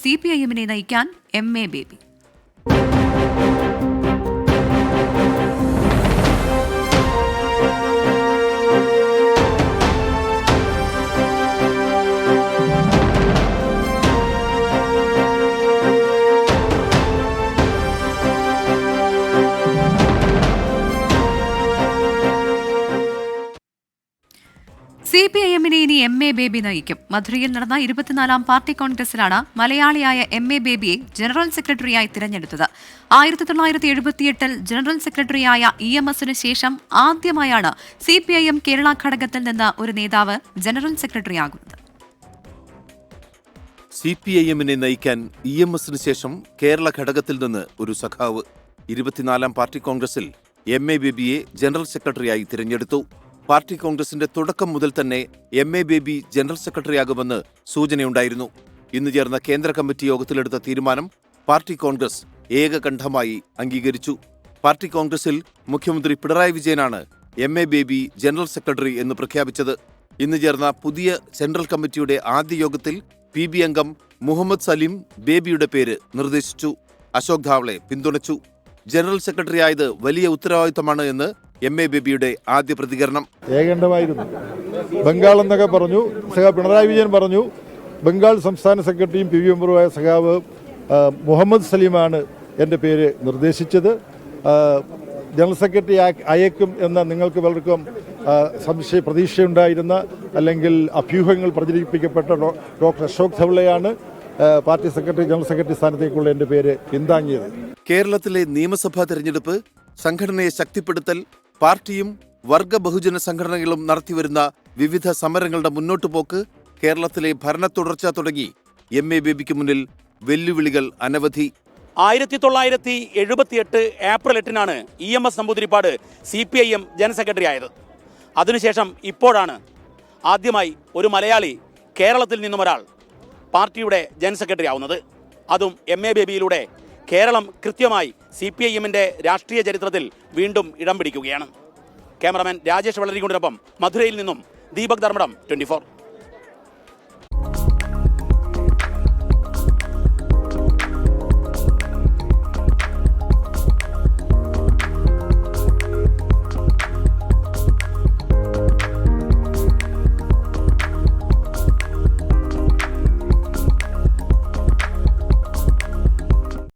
CPIM-നെ നയിക്കാൻ MA baby. CPIM-നെ ഇനി MA baby നയിക്കും. മധുരയിൽ നടന്ന 24-ാം പാർട്ടി കോൺഗ്രസിലാണ് മലയാളിയായ MA ബേബിയെ ജനറൽ സെക്രട്ടറിയായി തിരഞ്ഞെടുത്തത്. 1978-ൽ ജനറൽ സെക്രട്ടറിയായ EMS-ന് ശേഷം ആദ്യമായാണ് CPIM കേരള ഘടകത്തിൽ നിന്ന് ഒരു നേതാവ് ജനറൽ സെക്രട്ടറിയാകുന്നത്. CPIM-നെ നയിക്കാൻ EMS-ന് ശേഷം കേരള ഘടകത്തിൽ നിന്ന് ഒരു സഖാവ്. 24-ാം പാർട്ടി കോൺഗ്രസിൽ MA ബേബിയെ ജനറൽ സെക്രട്ടറിയായി തിരഞ്ഞെടുത്തു. പാർട്ടി കോൺഗ്രസിന്റെ തുടക്കം മുതൽ തന്നെ MA ബേബി ജനറൽ സെക്രട്ടറിയാകുമെന്ന് സൂചനയുണ്ടായിരുന്നു. ഇന്ന് ചേർന്ന കേന്ദ്ര കമ്മിറ്റി യോഗത്തിലെടുത്ത തീരുമാനം പാർട്ടി കോൺഗ്രസ് ഏകകണ്ഠമായി അംഗീകരിച്ചു. പാർട്ടി കോൺഗ്രസിൽ മുഖ്യമന്ത്രി പിണറായി വിജയനാണ് MA ബേബി ജനറൽ സെക്രട്ടറി എന്ന് പ്രഖ്യാപിച്ചത്. ഇന്ന് ചേർന്ന പുതിയ സെൻട്രൽ കമ്മിറ്റിയുടെ ആദ്യ യോഗത്തിൽ PB അംഗം മുഹമ്മദ് സലീം ബേബിയുടെ പേര് നിർദ്ദേശിച്ചു. അശോക് ധാവളെ പിന്തുണച്ചു. ജനറൽ സെക്രട്ടറി ആയത് വലിയ ഉത്തരവാദിത്തമാണ് എന്ന് MA ബേബിയുടെ ആദ്യ പ്രതികരണം. ഏകണ്ഠമായിരുന്നു. ബംഗാൾ എന്നൊക്കെ പറഞ്ഞു. സഖാവ് പിണറായി വിജയൻ പറഞ്ഞു. ബംഗാൾ സംസ്ഥാന സെക്രട്ടറിയും PB മെമ്പറുമായ സഖാവ് മുഹമ്മദ് സലീമാണ് എൻ്റെ പേര് നിർദ്ദേശിച്ചത്. ജനറൽ സെക്രട്ടറി അയക്കും എന്ന നിങ്ങൾക്ക് പലർക്കും പ്രതീക്ഷയുണ്ടായിരുന്ന അല്ലെങ്കിൽ അഭ്യൂഹങ്ങൾ പ്രചരിപ്പിക്കപ്പെട്ട ഡോക്ടർ അശോക് ധവളയാണ് പാർട്ടി സെക്രട്ടറി ജനറൽ സെക്രട്ടറി സ്ഥാനത്തേക്കുള്ള എൻ്റെ പേര് പിന്താങ്ങിയത്. കേരളത്തിലെ നിയമസഭാ തെരഞ്ഞെടുപ്പ്, സംഘടനയെ ശക്തിപ്പെടുത്തൽ, പാർട്ടിയും വർഗ ബഹുജന സംഘടനകളും നടത്തിവരുന്ന വിവിധ സമരങ്ങളുടെ മുന്നോട്ടുപോക്ക്, കേരളത്തിലെ ഭരണ തുടർച്ച തുടങ്ങി MA ബേബിക്ക് മുന്നിൽ വെല്ലുവിളികൾ അനവധി. 1978 ഏപ്രിൽ 8-നാണ് EMS Namboodiripad CPIM general secretary ആയത്. അതിനുശേഷം ഇപ്പോഴാണ് ആദ്യമായി ഒരു മലയാളി കേരളത്തിൽ നിന്നും ഒരാൾ പാർട്ടിയുടെ ജനറൽ സെക്രട്ടറി ആവുന്നത്. അതും MA ബേബിയിലൂടെ കേരളം കൃത്യമായി CPIM-ന്റെ രാഷ്ട്രീയ ചരിത്രത്തിൽ വീണ്ടും ഇടം പിടിക്കുകയാണ്. ക്യാമറമാൻ രാജേഷ് വളരികൊണ്ടിനൊപ്പം മധുരയിൽ നിന്നും ദീപക് ധർമ്മടം, 24.